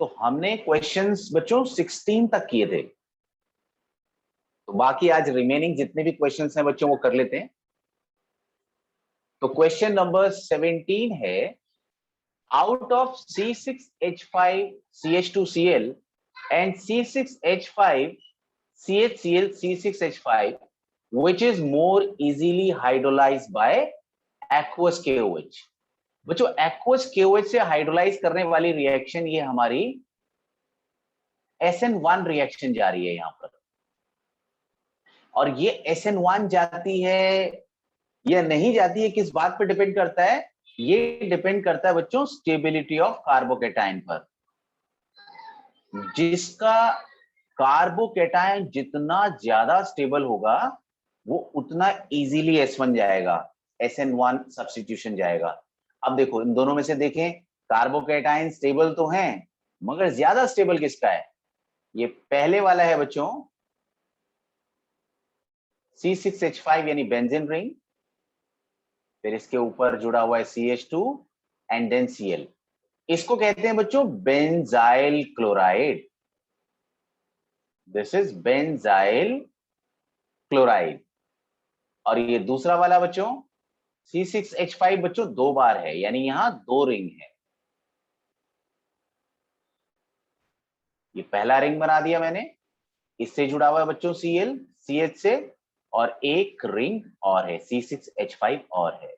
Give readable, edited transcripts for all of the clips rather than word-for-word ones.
तो हमने क्वेश्चंस बच्चों 16 तक किए थे, तो बाकी आज रिमेनिंग जितने भी क्वेश्चंस हैं बच्चों वो कर लेते हैं। तो क्वेश्चन नंबर 17 है, out of C6H5CH2Cl and C6H5CHCl C6H5 which is more easily hydrolyzed by aqueous KOH। बच्चों aqueous KOH से हाइड्रोलाइज करने वाली रिएक्शन ये हमारी SN1 रिएक्शन जा रही है यहां पर, और ये SN1 जाती है या नहीं जाती है किस बात पर डिपेंड करता है? ये डिपेंड करता है बच्चों स्टेबिलिटी ऑफ कार्बोकेटाइन पर। जिसका कार्बोकेटाइन जितना ज्यादा स्टेबल होगा वो उतना इजीली S1 जाएगा, SN1 सब्स्टिट्यूशन जाएगा। अब देखो इन दोनों में से देखें, कार्बोकेटाइन स्टेबल तो हैं, मगर ज्यादा स्टेबल किसका है? ये पहले वाला है बच्चों, C6H5 यानी बेंजीन रिंग, फिर इसके ऊपर जुड़ा हुआ है CH2 एंड देन Cl। इसको कहते हैं बच्चों benzyl chloride. This is benzyl chloride. और ये दूसरा वाला बच्चों C6H5 बच्चों 2 बार है, यानी यहां 2 रिंग है। ये पहला रिंग बना दिया मैंने, इससे जुड़ा हुआ है बच्चों Cl CH से, और एक रिंग और है C6H5 और है।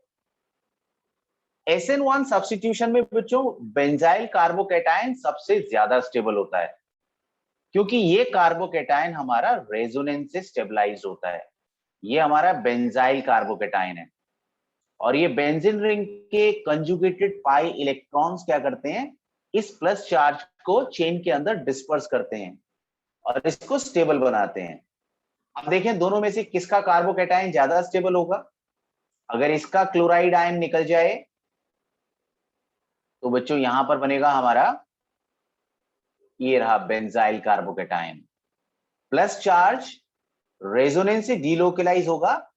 SN1 सब्स्टिट्यूशन में बच्चों बेंजाइल कार्बोकेटाइन सबसे ज्यादा स्टेबल होता है, क्योंकि ये कार्बोकेटाइन हमारा रेजोनेंस से स्टेबलाइज होता है। ये हमारा बेंजाइल कार्बोकेटाइन है, और ये बेंजीन रिंग के कंजुगेटेड पाई इलेक्ट्रॉन्स क्या करते हैं? इस प्लस चार्ज को चेन के अंदर डिस्पर्स करते हैं और इसको स्टेबल बनाते हैं। अब देखें दोनों में से किसका कार्बोकेटाइन ज्यादा स्टेबल होगा? अगर इसका क्लोराइड आयन निकल जाए तो बच्चों यहां पर बनेगा हमारा, ये रहा benzyl carbocation. Plus charge resonance से डीलोकलाइज होगा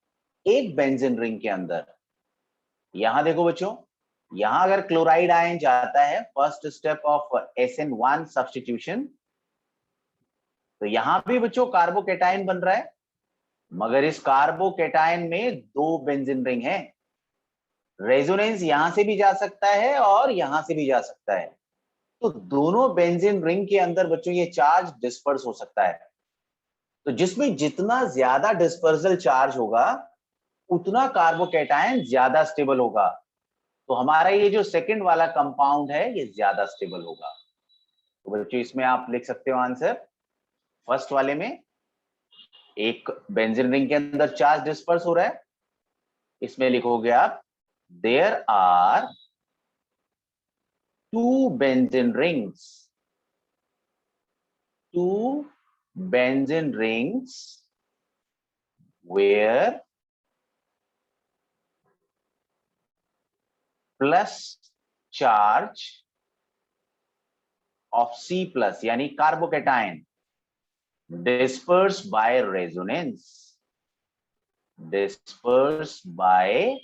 एक बेंजीन रिंग के अंदर। यहां देखो बच्चों, यहां अगर क्लोराइड आयन जाता है first step of SN1 substitution, तो यहां भी बच्चों कार्बोकेटाइन बन रहा है, मगर इस कार्बोकेटाइन में 2 बेंजीन रिंग है। रेजोनेंस यहां से भी जा सकता है और यहां से भी जा सकता है, तो दोनों बेंजीन रिंग के अंदर बच्चों ये चार्ज डिस्पर्स हो सकता है। तो जिसमें जितना ज्यादा डिस्पर्सल चार्ज होगा उतना कार्बोकेटाइन ज्यादा स्टेबल होगा। तो हमारा ये जो सेकंड वाला कंपाउंड है ये ज्यादा स्टेबल होगा। तो बच्चों इसमें आप लिख सकते हो आंसर, फर्स्ट वाले में एक बेंजीन रिंग के अंदर चार्ज डिस्पर्स हो रहा है, इसमें लिखोगे आप there are 2 benzene rings, 2 benzene rings where plus charge of C plus यानी carbocation dispersed by resonance, dispersed by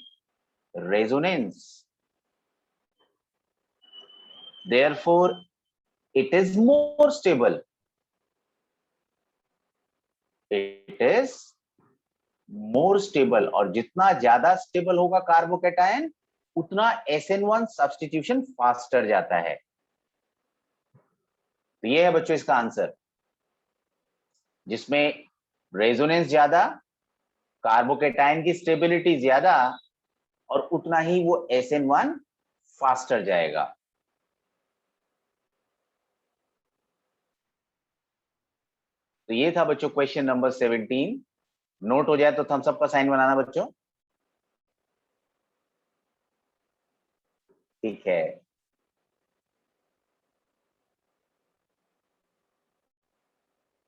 resonance, therefore it is more stable, it is more stable। और जितना ज्यादा स्टेबल होगा कार्बोकेटाइन उतना SN1 सब्स्टिट्यूशन फास्टर जाता है। तो ये है बच्चों इसका आंसर, जिसमें रेजोनेंस ज्यादा, कार्बोकेटाइन की स्टेबिलिटी ज्यादा, और उतना ही वो SN1 फास्टर जाएगा। तो ये था बच्चों क्वेश्चन नंबर 17। नोट हो जाए तो थम्स अप का साइन बनाना बच्चों, ठीक है।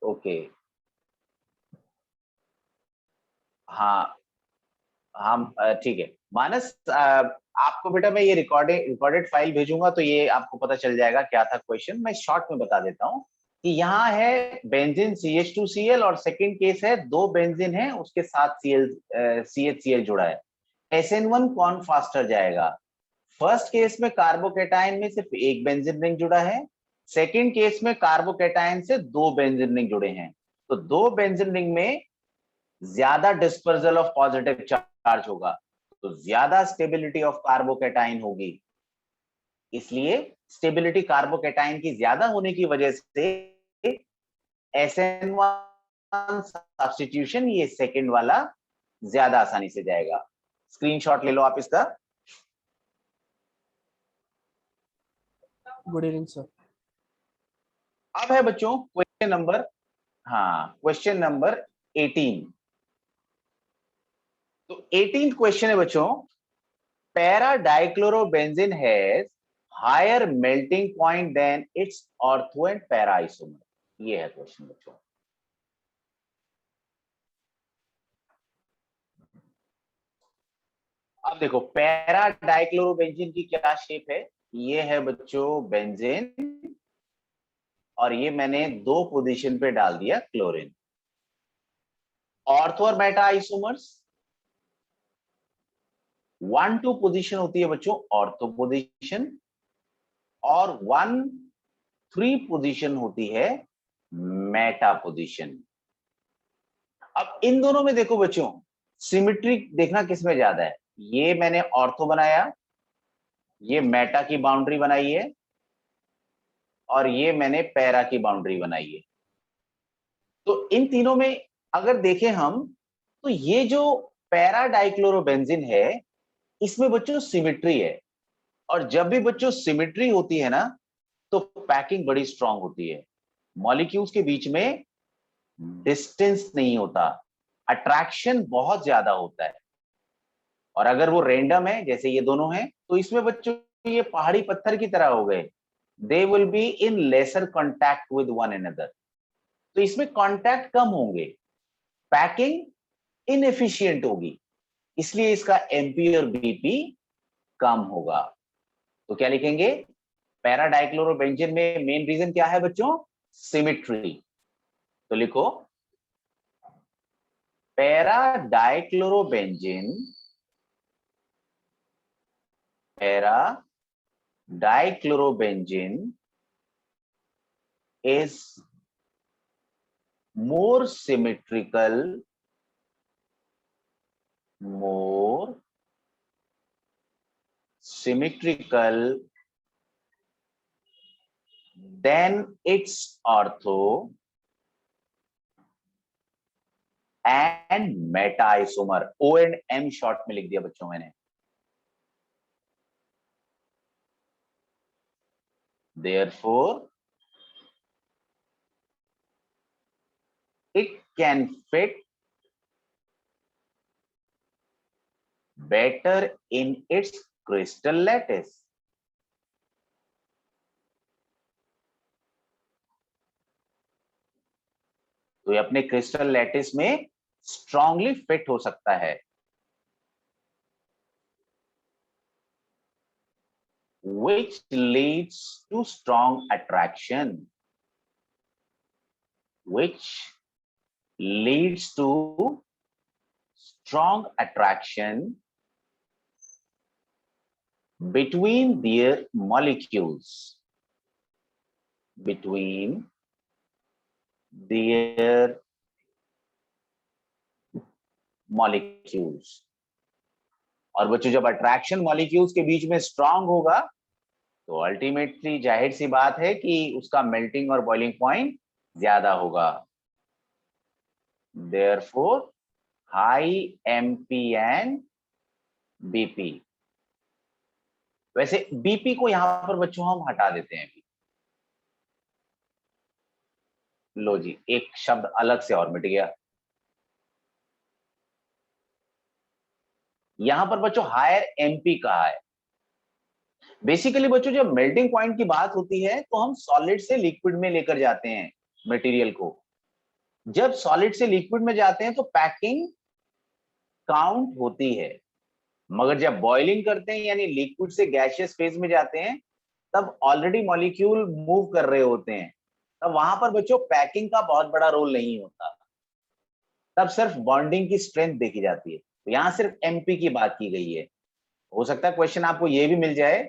ओके, हाँ हम ठीक है। मानस आपको बेटा मैं ये रिकॉर्डेड फाइल भेजूंगा तो ये आपको पता चल जाएगा क्या था क्वेश्चन। मैं शॉर्ट में बता देता हूँ कि यहाँ है बेंजीन CH2Cl और सेकंड केस है 2 बेंजीन है उसके साथ CHCl जुड़ा है। SN1 कौन फास्टर जाएगा? फर्स्ट केस में कार्बोकेटाइन में सिर्फ एक बेंजीन रिंग जुड़ा है, सेकेंड केस में कार्बोकैटायन से दो बेंजीन रिंग जुड़े हैं, तो दो बेंजीन रिंग में ज्यादा डिस्पर्सल ऑफ पॉजिटिव चार्ज होगा, तो ज्यादा स्टेबिलिटी ऑफ कार्बोकैटायन होगी। इसलिए स्टेबिलिटी कार्बोकैटायन की ज्यादा होने की वजह से SN1 सब्स्टिट्यूशन, ये सेकंड वाला ज्यादा आसानी से जाएगा। स्क्रीनशॉट ले लो आप इसका। Good evening sir. अब है बच्चों क्वेश्चन नंबर, क्वेश्चन नंबर 18। तो 18th क्वेश्चन है बच्चों, para dichlorobenzene has higher melting point than its ortho and para isomer. ये है क्वेश्चन बच्चों। अब देखो पैरा डाइक्लोरोबेंजीन की क्या शेप है, ये है बच्चों बेंजीन, और ये मैंने दो पोजीशन पे डाल दिया क्लोरीन। ऑर्थो और मेटा आइसोमर्स 1-2 पोजीशन होती है बच्चों ऑर्थो पोजीशन, और 1-3 पोजीशन होती है मेटा पोजीशन। अब इन दोनों में देखो बच्चों सिमेट्री देखना किसमें ज्यादा है। ये मैंने ऑर्थो बनाया, ये मेटा की बाउंड्री बनाई है, और ये मैंने पैरा की बाउंड्री बनाई है। तो इन तीनों में अगर देखें हम, तो ये जो पैरा डाइक्लोरोबेंजीन है इसमें बच्चों सिमेट्री है, और जब भी बच्चों सिमेट्री होती है ना तो पैकिंग बड़ी स्ट्रांग होती है, मॉलिक्यूल्स के बीच में डिस्टेंस नहीं होता, अट्रैक्शन बहुत ज्यादा होता है। और अगर वो रेंडम है जैसे ये दोनों हैं, तो इसमें बच्चों ये पहाड़ी पत्थर की तरह हो गए, they will be in laser contact with one another, तो इसमें कॉन्टैक्ट कम होंगे, पैकिंग इनएफिशिएंट होगी, इसलिए इसका एमपी और बीपी कम होगा। तो क्या लिखेंगे, पैरा डाइक्लोरोबेंजीन में मेन रीजन क्या है बच्चों, सिमेट्री। तो लिखो para dichlorobenzene, para dichlorobenzene is more symmetrical, more symmetrical than its ortho and meta isomer। O and M short में लिख दिया बच्चों मैंने। Therefore it can fit better in its crystal lattice। तो ये अपने क्रिस्टल लैटिस में स्ट्रांगली फिट हो सकता है। Which leads to strong attraction, which leads to strong attraction between their molecules, between their molecules। और बच्चों जब अट्रैक्शन मॉलिक्यूल्स के बीच में स्ट्रांग होगा तो अल्टीमेटली जाहिर सी बात है कि उसका मेल्टिंग और बॉइलिंग पॉइंट ज्यादा होगा। Therefore high MP and BP। वैसे BP को यहां पर बच्चों हम हटा देते हैं। लो जी, एक शब्द अलग से और मिट गया। यहां पर बच्चों हायर MP कहा है। बेसिकली बच्चों जब मेल्टिंग पॉइंट की बात होती है तो हम सॉलिड से लिक्विड में लेकर जाते हैं मटेरियल को। जब सॉलिड से लिक्विड में जाते हैं तो पैकिंग काउंट होती है, मगर जब बॉइलिंग करते हैं यानी लिक्विड से गैसियस फेज में जाते हैं तब ऑलरेडी मॉलिक्यूल मूव कर रहे होते हैं, तब वहां पर बच्चों पैकिंग का बहुत बड़ा रोल नहीं होता, तब सिर्फ बॉन्डिंग की स्ट्रेंथ देखी जाती है। तो यहां सिर्फ MP की बात की गई है। हो सकता है क्वेश्चन आपको ये भी मिल जाए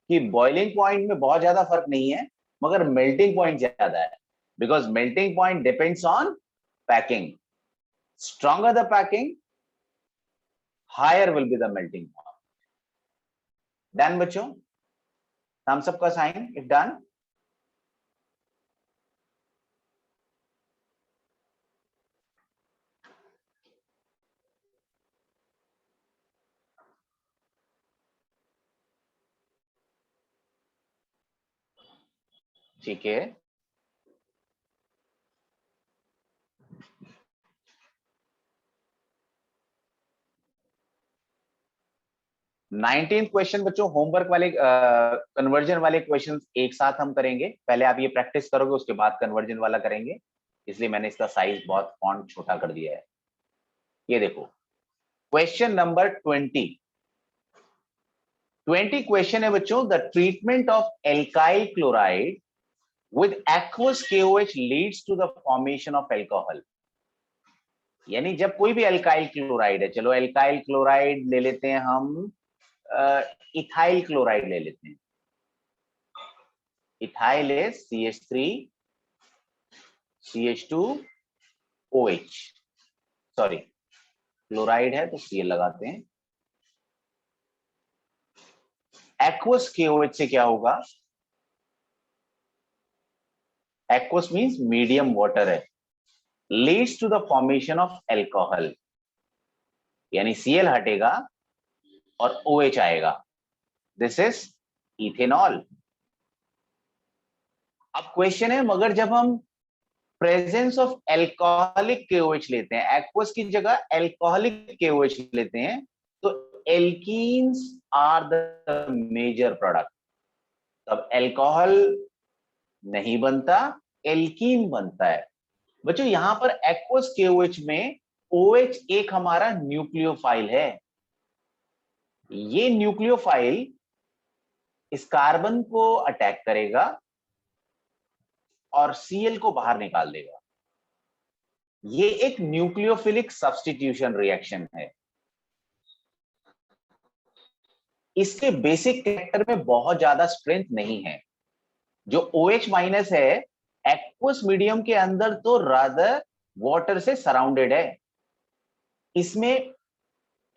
कि बॉइलिंग पॉइंट में बहुत ज्यादा फर्क नहीं है, मगर मेल्टिंग पॉइंट ज्यादा है, because melting point depends on packing. Stronger the packing, higher will be the melting point. Done बच्चों? थम्स अप का साइन इफ डन. ठीक है. 19th क्वेश्चन बच्चों, होमवर्क वाले कन्वर्जन वाले क्वेश्चन एक साथ हम करेंगे. पहले आप ये प्रैक्टिस करोगे, उसके बाद कन्वर्जन वाला करेंगे, इसलिए मैंने इसका साइज बहुत फॉन्ट छोटा कर दिया है. ये देखो क्वेश्चन नंबर 20 क्वेश्चन है बच्चों. The treatment of alkyl chloride with aqueous KOH leads to the formation of alcohol. यानी जब कोई भी एल्काइल क्लोराइड है, चलो एल्काइल क्लोराइड ले लेते हैं हम, इथाइल क्लोराइड ले लेते हैं. Ethyl is CH3 CH2OH. Sorry, chloride है तो Cl लगाते हैं. एक्वस KOH से क्या होगा? एक्वस मींस मीडियम वाटर है, leads to the formation of alcohol. यानी Cl हटेगा और OH आएगा. This is ethanol. अब क्वेश्चन है, मगर जब हम प्रेजेंस ऑफ एल्कोहलिक KOH लेते हैं, एक्वस की जगह एल्कोहलिक KOH लेते हैं, तो alkenes are the major product. तब एल्कोहल नहीं बनता, एल्कीन बनता है. बच्चों यहां पर एक्वस KOH में OH एक हमारा न्यूक्लियोफाइल है. ये न्यूक्लियोफाइल इस कार्बन को अटैक करेगा और Cl को बाहर निकाल देगा. ये एक न्यूक्लियोफिलिक सब्स्टिट्यूशन रिएक्शन है. इसके बेसिक कैरेक्टर में बहुत ज्यादा स्ट्रेंथ नहीं है. जो OH माइनस है एक्वस मीडियम के अंदर तो रादर वाटर से सराउंडेड है. इसमें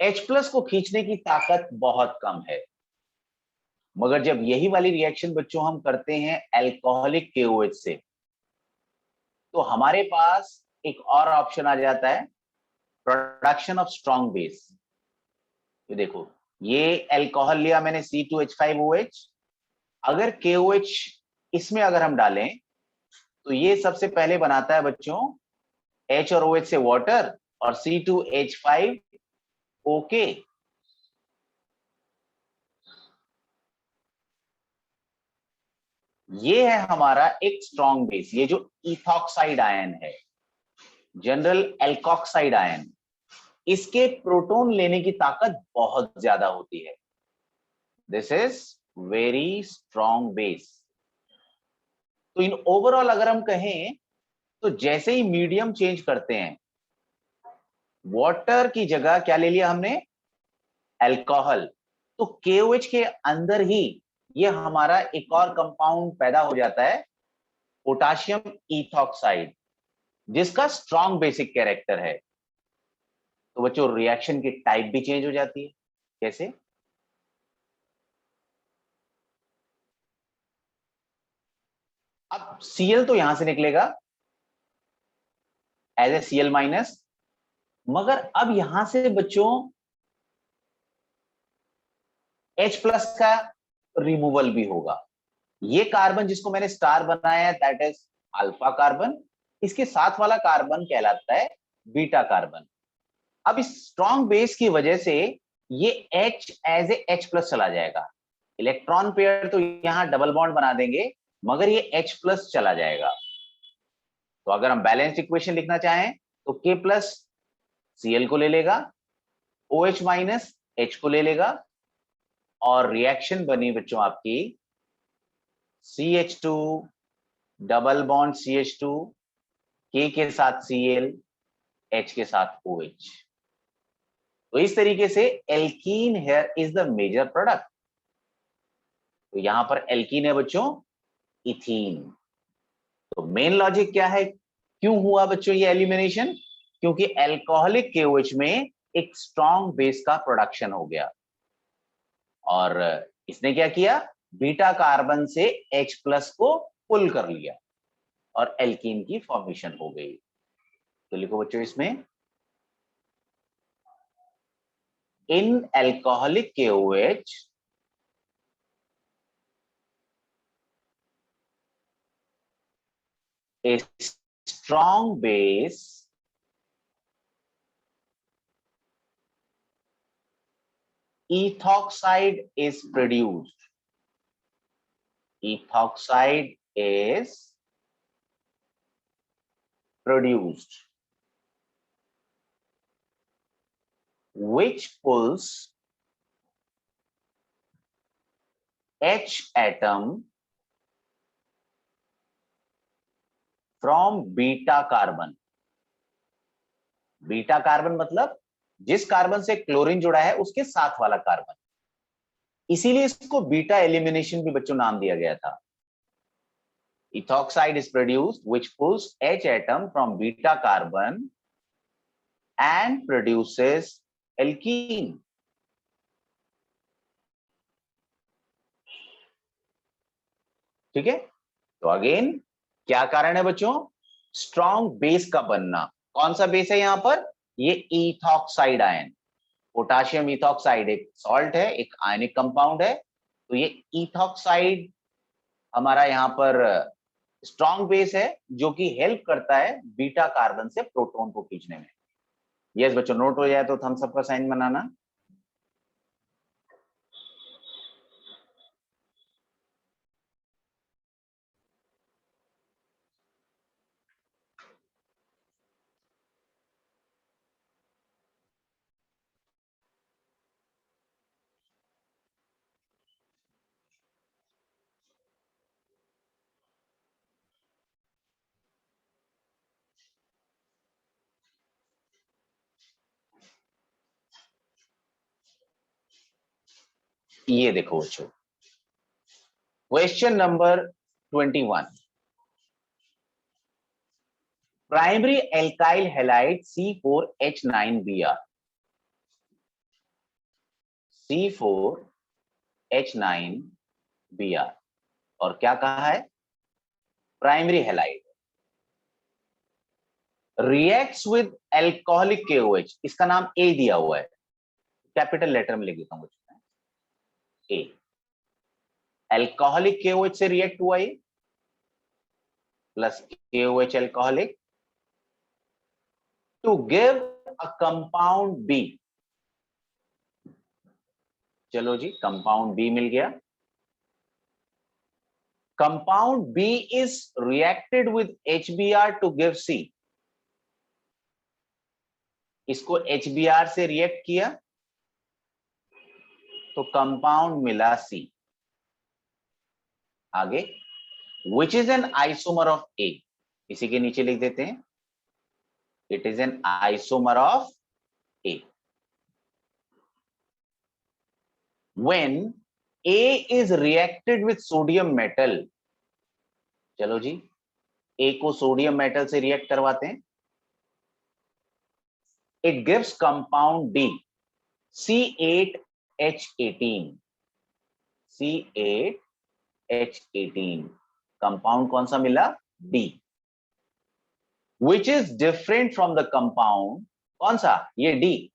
H प्लस को खींचने की ताकत बहुत कम है. मगर जब यही वाली रिएक्शन बच्चों हम करते हैं एल्कोहलिक KOH से, तो हमारे पास एक और ऑप्शन आ जाता है, प्रोडक्शन ऑफ स्ट्रॉन्ग बेस. तो देखो ये एल्कोहल लिया मैंने C2H5OH. अगर KOH इसमें अगर हम डालें तो ये सबसे पहले बनाता है बच्चों H और OH से वाटर और C2H5OK. ये है हमारा एक स्ट्रॉन्ग बेस. ये जो इथॉक्साइड आयन है, जनरल एल्कोक्साइड आयन, इसके प्रोटॉन लेने की ताकत बहुत ज्यादा होती है. This is very strong base. तो इन ओवरऑल अगर हम कहें तो जैसे ही मीडियम चेंज करते हैं, वाटर की जगह क्या ले लिया हमने? अल्कोहल. तो KOH के अंदर ही ये हमारा एक और कंपाउंड पैदा हो जाता है, पोटाशियम इथॉक्साइड, जिसका स्ट्रॉन्ग बेसिक कैरेक्टर है. तो बच्चों रिएक्शन की टाइप भी चेंज हो जाती है. कैसे? अब Cl तो यहां से निकलेगा एज ए Cl माइनस, मगर अब यहां से बच्चों H प्लस का रिमूवल भी होगा. ये कार्बन जिसको मैंने स्टार बनाया है दैट इज अल्फा कार्बन. इसके साथ वाला कार्बन कहलाता है बीटा कार्बन. अब इस स्ट्रॉन्ग बेस की वजह से ये H as a H plus चला जाएगा. इलेक्ट्रॉन पेयर तो यहां डबल बॉन्ड बना देंगे, मगर ये H प्लस चला जाएगा. तो अगर हम बैलेंस इक्वेशन लिखना चाहें तो K प्लस Cl को ले लेगा, OH माइनस H को ले लेगा, और रिएक्शन बनी बच्चों आपकी CH2 double bond CH2, K के साथ Cl, H के साथ OH. तो इस तरीके से alkene here is the major product. तो यहां पर एल्कीन है बच्चों इथीन। तो मेन लॉजिक क्या है, क्यों हुआ बच्चों ये एलिमिनेशन? क्योंकि एल्कोहलिक KOH में एक स्ट्रॉन्ग बेस का प्रोडक्शन हो गया और इसने क्या किया, बीटा कार्बन से H+ को पुल कर लिया और एल्कीन की फॉर्मेशन हो गई। तो लिखो बच्चों इसमें, इन alcoholic KOH a strong base ethoxide is produced. Ethoxide is produced, which pulls H atom from beta carbon. Beta carbon मतलब जिस कार्बन से क्लोरीन जुड़ा है उसके साथ वाला कार्बन, इसीलिए इसको बीटा एलिमिनेशन भी बच्चों नाम दिया गया था। Ethoxide is produced which pulls H atom from beta carbon and produces alkene. ठीक है, तो अगेन क्या कारण है बच्चों, स्ट्रॉन्ग बेस का बनना। कौन सा बेस है यहां पर, ये इथॉक्साइड आयन, पोटाशियम इथॉक्साइड एक सॉल्ट है, एक आयनिक कंपाउंड है, तो ये इथॉक्साइड हमारा यहां पर स्ट्रॉन्ग बेस है जो कि हेल्प करता है बीटा कार्बन से प्रोटॉन को खींचने में। यस बच्चों, नोट हो जाए तो थम्स अप का साइन बनाना। ये देखो बच्चों, question number 21, primary alkyl halide C4H9Br, C4H9Br, और क्या कहा है, primary halide reacts with alcoholic KOH, इसका नाम A दिया हुआ है, कैपिटल लेटर में लिख देता हूं A, एल्कोहलिक KOH से रिएक्ट हुआ ये plus KOH alcoholic to give a compound B। चलो जी, कंपाउंड B मिल गया। Compound B is reacted with HBr to give C, इसको HBr से रिएक्ट किया तो कंपाउंड मिला C। आगे, which is an isomer of A, इसी के नीचे लिख देते हैं, it is an isomer of A। When A is reacted with sodium metal, चलो जी A को सोडियम मेटल से रिएक्ट करवाते हैं, it gives compound D, C8H18, C8H18, compound कौन सा मिला, D, which is different from the compound, कौन सा, ये D,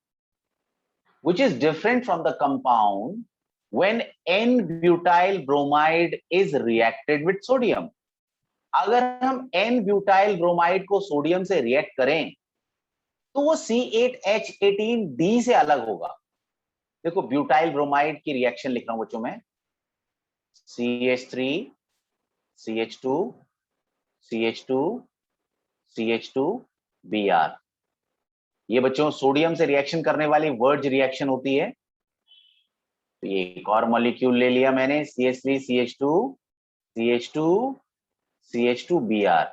which is different from the compound when N-butyl bromide is reacted with sodium। अगर हम N-butyl bromide को सोडियम से रिएक्ट करें तो वो C8H18D से अलग होगा। देखो ब्यूटाइल ब्रोमाइड की रिएक्शन लिख रहा हूं बच्चों में, CH3 CH2 CH2 CH2 Br, ये बच्चों सोडियम से रिएक्शन करने वाली वर्ज रिएक्शन होती है। तो ये एक और मॉलिक्यूल ले लिया मैंने, CH3 CH2 CH2 CH2 Br,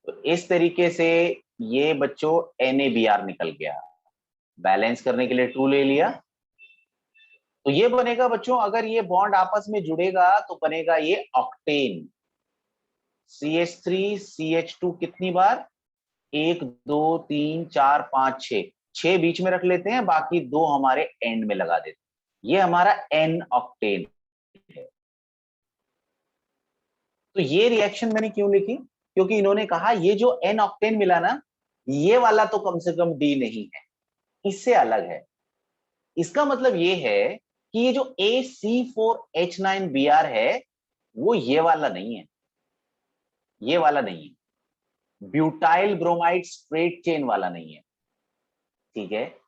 तो इस तरीके से ये बच्चों NaBr निकल गया। बैलेंस करने के लिए 2 ले लिया, तो ये बनेगा बच्चों, अगर ये बॉन्ड आपस में जुड़ेगा तो बनेगा ये ऑक्टेन। CH3CH2 कितनी बार, 1 2 3 4 5 6, 6 बीच में रख लेते हैं, बाकी 2 हमारे एंड में लगा देते हैं। ये हमारा एन ऑक्टेन है। तो ये रिएक्शन मैंने क्यों लिखी, क्योंकि इन्होंने कहा ये जो एन ऑक्टेन मिला ना, ये वाला तो कम से कम डी नहीं है, इससे अलग है। इसका मतलब ये है कि ये जो AC4H9Br है वो ये वाला नहीं है, ये वाला नहीं है, ब्यूटाइल ब्रोमाइड स्ट्रेट चेन वाला नहीं है, ठीक है।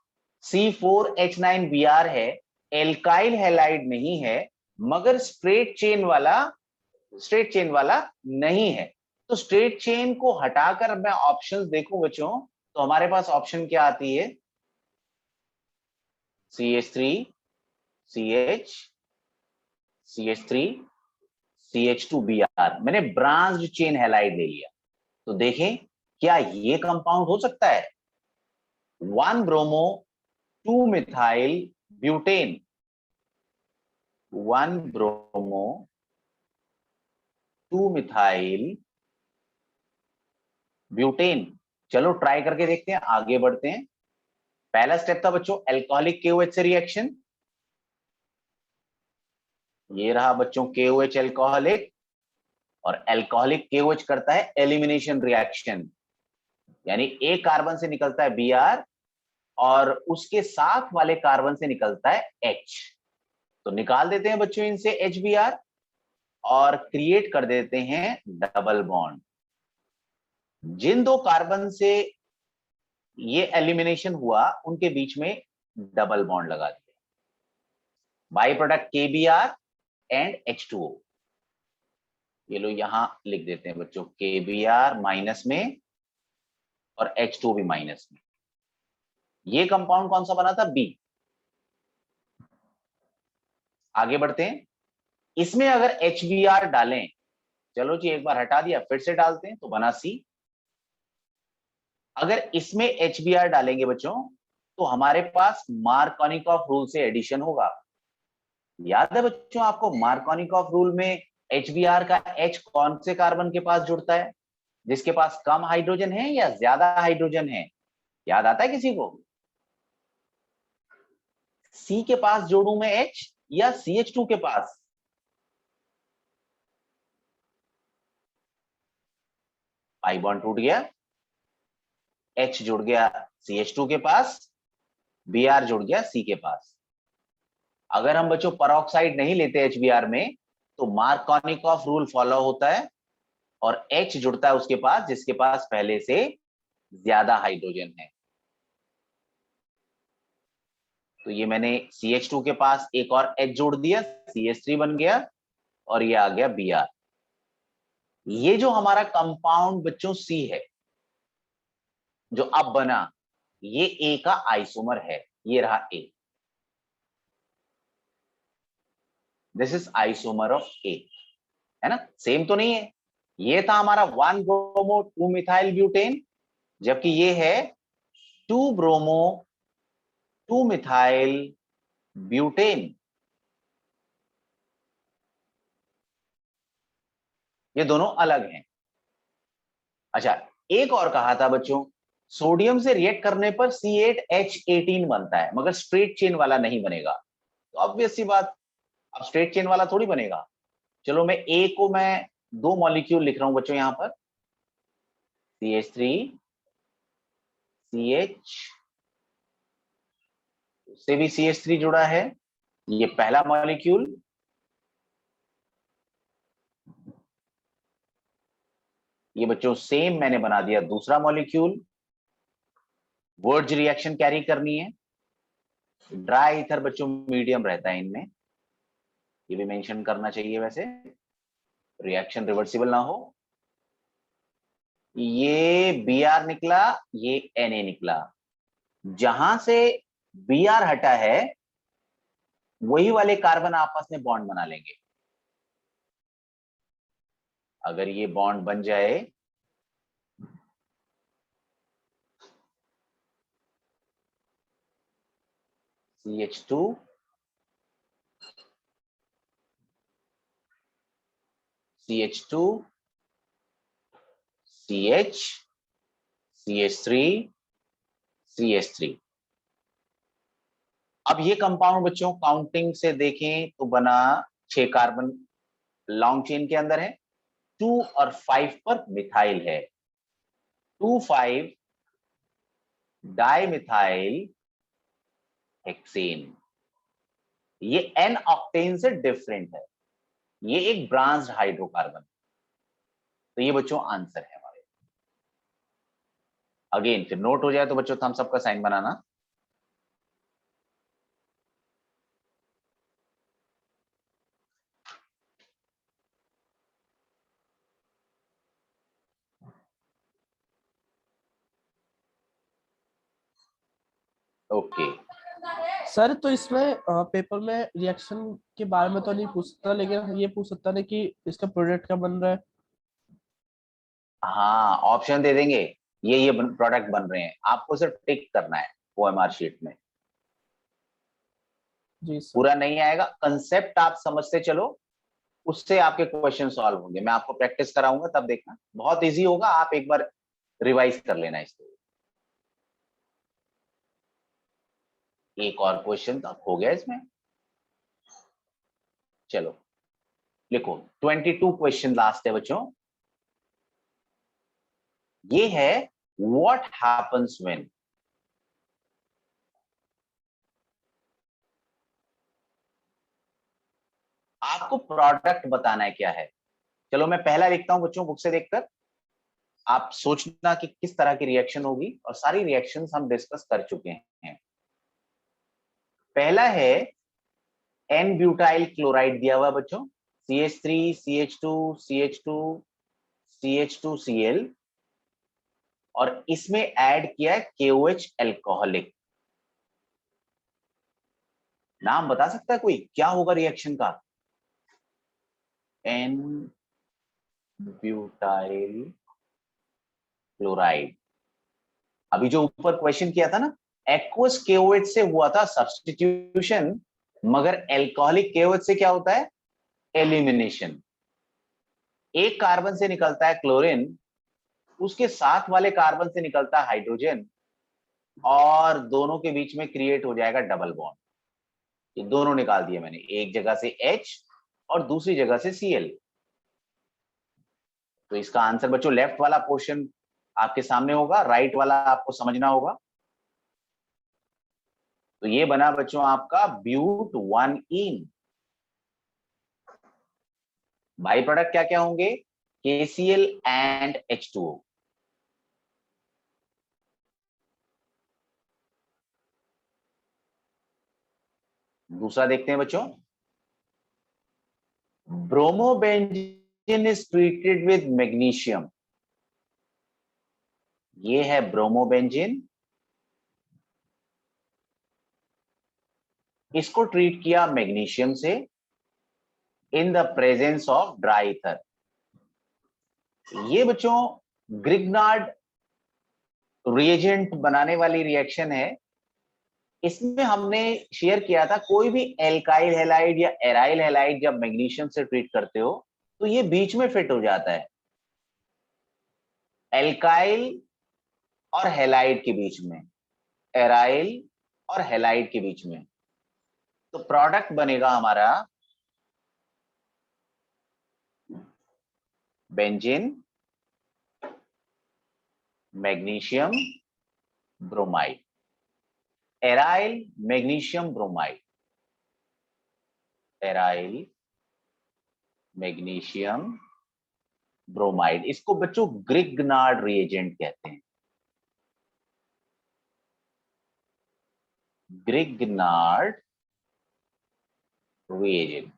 C4H9Br है, एल्काइल हैलाइड नहीं है, मगर स्ट्रेट चेन वाला नहीं है। तो स्ट्रेट चेन को हटाकर मैं ऑप्शंस देखूं बच्चों, तो हमारे पास ऑप्शन क्या आती है, CH3 CH CH3 CH2Br। मैंने ब्रांच्ड चेन हैलाइड ले लिया। तो देखें क्या ये कंपाउंड हो सकता है, 1 bromo 2 methyl butane, 1 bromo 2 methyl butane. चलो ट्राई करके देखते हैं, आगे बढ़ते हैं। पहला स्टेप था बच्चों एल्कोहलिक KOH से रिएक्शन, ये रहा बच्चों KOH एल्कोहलिक, और एल्कोहलिक KOH करता है एलिमिनेशन रिएक्शन, यानी एक कार्बन से निकलता है Br और उसके साथ वाले कार्बन से निकलता है H। तो निकाल देते हैं बच्चों इनसे HBr और क्रिएट कर देते हैं डबल बॉन्ड। जिन 2 कार्बन से ये एलिमिनेशन हुआ उनके बीच में डबल बॉन्ड लगा दिया, by product KBr and H2O। ये लो यहां लिख देते हैं बच्चों, KBr माइनस में और H2O भी माइनस में। ये कंपाउंड कौन सा बना था, B। आगे बढ़ते हैं, इसमें अगर HBr डालें, चलो जी एक बार हटा दिया, फिर से डालते हैं तो बना C। अगर इसमें HBr डालेंगे बच्चों तो हमारे पास मार्कोनिकॉफ रूल से एडिशन होगा। याद है बच्चों आपको, मार्कोनिकॉफ रूल में HBr का H कौन से कार्बन के पास जुड़ता है, जिसके पास कम हाइड्रोजन है या ज्यादा हाइड्रोजन है, याद आता है किसी को? C के पास जोड़ू मैं H या CH2 के पास? आई बॉन्ड टूट गया, H जुड़ गया CH2 के पास, Br जुड़ गया C के पास। अगर हम बच्चों परऑक्साइड नहीं लेते HBr में तो मार्कोनिकॉफ रूल फॉलो होता है और H जुड़ता है उसके पास जिसके पास पहले से ज्यादा हाइड्रोजन है। तो ये मैंने CH2 के पास एक और H जोड़ दिया, CH3 बन गया और ये आ गया Br। ये जो हमारा कंपाउंड बच्चों C है जो अब बना, ये A का आइसोमर है, ये रहा A, this is isomer of A, है ना, सेम तो नहीं है। ये था हमारा 1 ब्रोमो 2 मिथाइल ब्यूटेन, जबकि ये है 2 ब्रोमो 2 मिथाइल ब्यूटेन। ये दोनों अलग हैं। अच्छा, एक और कहा था बच्चों, सोडियम से रिएक्ट करने पर C8H18 बनता है, मगर स्ट्रेट चेन वाला नहीं बनेगा। तो ऑब्वियस सी बात, अब स्ट्रेट चेन वाला थोड़ी बनेगा। चलो मैं A को मैं 2 मॉलिक्यूल लिख रहा हूं बच्चों यहां पर, CH3 CH, उससे भी CH3 जुड़ा है, ये पहला मॉलिक्यूल। ये बच्चों सेम मैंने बना दिया दूसरा मॉलिक्यूल। वर्ज रिएक्शन कैरी करनी है, ड्राई ईथर बच्चों मीडियम रहता है इनमें, ये भी मेंशन करना चाहिए वैसे, रिएक्शन रिवर्सिबल ना हो। ये Br निकला, ये Na निकला, जहां से Br हटा है वही वाले कार्बन आपस में बॉन्ड बना लेंगे। अगर ये बॉन्ड बन जाए CH2 CH2 CH CH3 CH3। अब ये कंपाउंड बच्चों काउंटिंग से देखें तो बना 6 कार्बन लॉन्ग चेन के अंदर है, 2 और 5 पर मिथाइल है, 2,5 डाइमिथाइल हेक्सेन। ये एन ऑक्टेन से डिफरेंट है, ये एक ब्रांच्ड हाइड्रोकार्बन। तो ये बच्चों आंसर है हमारे। अगेन फिर नोट हो जाए तो बच्चों थम्स अप का साइन बनाना। ओके सर तो इसमें पेपर में रिएक्शन के बारे में तो नहीं पूछता, लेकिन ये पूछ सकता है कि इसका प्रोडक्ट क्या बन रहा है। हाँ, ऑप्शन दे देंगे, ये प्रोडक्ट बन रहे हैं, आपको सिर्फ टिक करना है OMR शीट में। जी सर। पूरा नहीं आएगा, कंसेप्ट आप समझते चलो, उससे आपके क्वेश्चन सॉल्व होंगे। मैं आपको प्रैक्टिस कराऊंगा तब देखना, बहुत इजी होगा, आप एक बार रिवाइज कर लेना इसको। एक और क्वेश्चन तो हो गया इसमें। चलो लिखो, 22 क्वेश्चन लास्ट है बच्चों। ये है व्हाट हैपेंस व्हेन। आपको प्रोडक्ट बताना है क्या है। चलो मैं पहला लिखता हूं बच्चों बुक से देखकर, आप सोचना कि किस तरह की रिएक्शन होगी, और सारी रिएक्शंस हम डिस्कस कर चुके हैं। पहला है एन ब्यूटाइल क्लोराइड दिया हुआ बच्चों, CH3 CH2 CH2 CH2Cl, और इसमें ऐड किया है KOH एल्कोहलिक। नाम बता सकता है कोई, क्या होगा रिएक्शन का। एन ब्यूटाइल क्लोराइड, अभी जो ऊपर क्वेश्चन किया था ना, एक्वस KOH से हुआ था सब्स्टिट्यूशन, मगर एल्कोहलिक KOH से क्या होता है, एलिमिनेशन। एक कार्बन से निकलता है क्लोरीन, उसके साथ वाले कार्बन से निकलता है हाइड्रोजन, और दोनों के बीच में क्रिएट हो जाएगा डबल बॉन्ड। ये दोनों निकाल दिए मैंने, एक जगह से H और दूसरी जगह से Cl। तो इसका आंसर बच्चों लेफ्ट वाला पोर्शन आपके सामने होगा, राइट वाला आपको समझना होगा। तो ये बना बच्चों आपका ब्यूट 1इन। बाई प्रोडक्ट क्या क्या होंगे, KCl एंड H2O। दूसरा देखते हैं बच्चों, bromobenzene is treated with magnesium. ये है ब्रोमोबेंजीन, इसको ट्रीट किया मैग्नीशियम से in the presence of dry ether. ये बच्चों ग्रिग्नार्ड रिएजेंट बनाने वाली रिएक्शन है। इसमें हमने शेयर किया था, कोई भी एल्काइल हैलाइड या एराइल हैलाइड जब मैग्नीशियम से ट्रीट करते हो तो ये बीच में फिट हो जाता है, एल्काइल और हैलाइड के बीच में, एराइल और हैलाइड के बीच में। तो प्रोडक्ट बनेगा हमारा benzene magnesium bromide, aryl magnesium bromide, aryl magnesium bromide. इसको बच्चों ग्रिग्नार्ड रिएजेंट कहते हैं, ग्रिग्नार्ड रिएजेंट।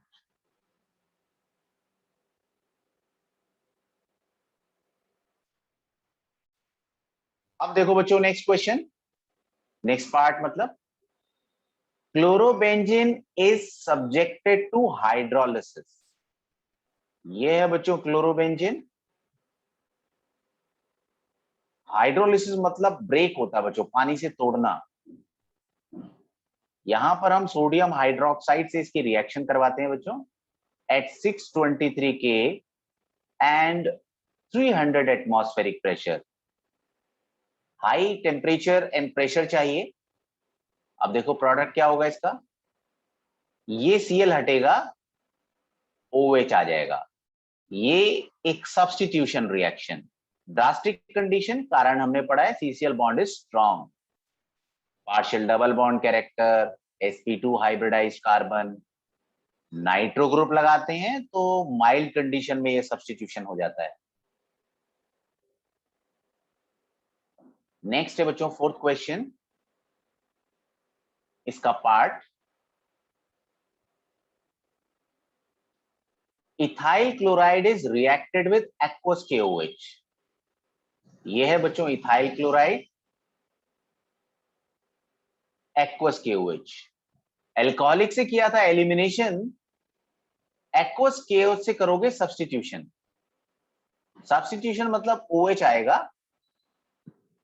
अब देखो बच्चों नेक्स्ट क्वेश्चन, नेक्स्ट पार्ट मतलब, chlorobenzene is subjected to hydrolysis. ये है बच्चों क्लोरोबेंजीन। हाइड्रोलिसिस मतलब ब्रेक होता है बच्चों, पानी से तोड़ना। यहां पर हम सोडियम हाइड्रोक्साइड से इसकी रिएक्शन करवाते हैं बच्चों at 623 K and 300 atmospheric pressure. High temperature and pressure चाहिए। अब देखो प्रोडक्ट क्या होगा इसका, ये Cl हटेगा, OH आ जाएगा। ये एक सब्स्टिट्यूशन रिएक्शन, ड्रास्टिक कंडीशन, कारण हमने पढ़ा है CCl bond is strong, partial double bond character, sp2 hybridised carbon, nitro group लगाते हैं तो माइल्ड कंडीशन में ये सब्स्टिट्यूशन हो जाता है। नेक्स्ट है बच्चों फोर्थ क्वेश्चन, इसका part, ethyl chloride is reacted with aqueous KOH। ये है बच्चों ethyl chloride, aqueous KOH। Alcoholic से किया था एलिमिनेशन, एक्वस KOH से करोगे सब्स्टिट्यूशन। सब्स्टिट्यूशन मतलब OH आएगा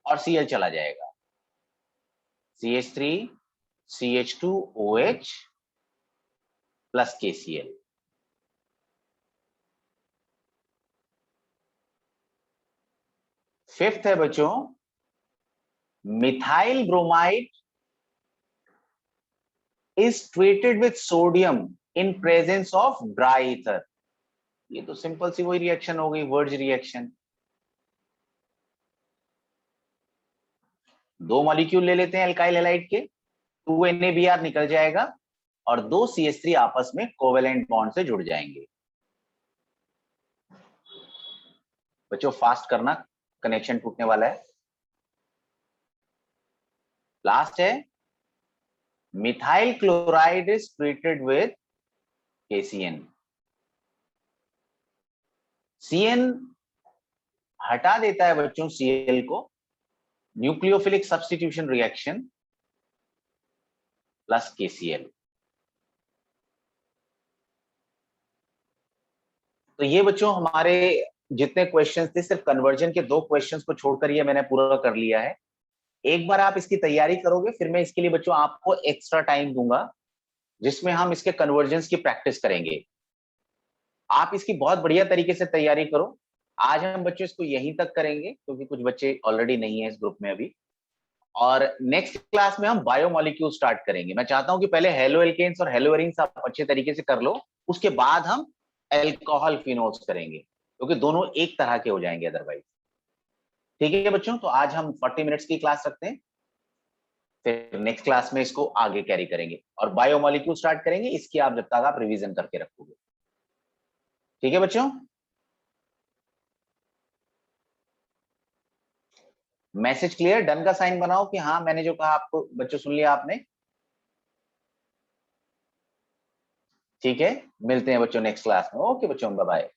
और Cl चला जाएगा, CH3 CH2 OH plus KCl। Fifth है बच्चों, methyl bromide is treated with sodium in presence of dry ether. ये तो सिंपल सी वही रिएक्शन हो गई, वर्ज रिएक्शन। दो मॉलिक्यूल ले लेते हैं एल्काइल हैलाइड के, 2NaBr निकल जाएगा और 2 CH3 आपस में कोवेलेंट बॉन्ड से जुड़ जाएंगे। बच्चों फास्ट करना, कनेक्शन टूटने वाला है। लास्ट है, methyl chloride is treated with KCN। CN हटा देता है बच्चों Cl को, nucleophilic substitution reaction plus KCl। तो ये बच्चों हमारे जितने क्वेश्चंस थे, सिर्फ कन्वर्जन के 2 क्वेश्चंस को छोड़कर ये मैंने पूरा कर लिया है। एक बार आप इसकी तैयारी करोगे, फिर मैं इसके लिए बच्चों आपको एक्स्ट्रा टाइम दूंगा जिसमें हम इसके कन्वर्जन्स की प्रैक्टिस करेंगे। आप इसकी बहुत बढ़िया तरीके से तैयारी करो। आज हम बच्चों इसको यहीं तक करेंगे क्योंकि कुछ बच्चे ऑलरेडी नहीं है इस ग्रुप में अभी, और नेक्स्ट क्लास में हम बायोमॉलिक्यूल स्टार्ट करेंगे। मैं चाहता हूं कि पहले हेलो एल्केन्स और हेलो एरीन्स आप अच्छे तरीके से कर लो, उसके बाद हम एल्कोहल फिनोल्स करेंगे क्योंकि दोनों एक तरह के हो जाएंगे अदरवाइज। ठीक है बच्चों, तो आज हम 40 मिनट्स की क्लास रखते हैं, फिर नेक्स्ट क्लास में इसको आगे कैरी करेंगे और बायोमॉलिक्यूल स्टार्ट करेंगे। इसकी आप जब तक आप रिवीजन करके रखोगे। ठीक है बच्चों, मैसेज क्लियर, डन का साइन बनाओ कि हाँ मैंने जो कहा आपको बच्चों सुन लिया आपने। ठीक है, मिलते हैं बच्चों नेक्स्ट क्लास में। ओके बच्चों, बाय बाय।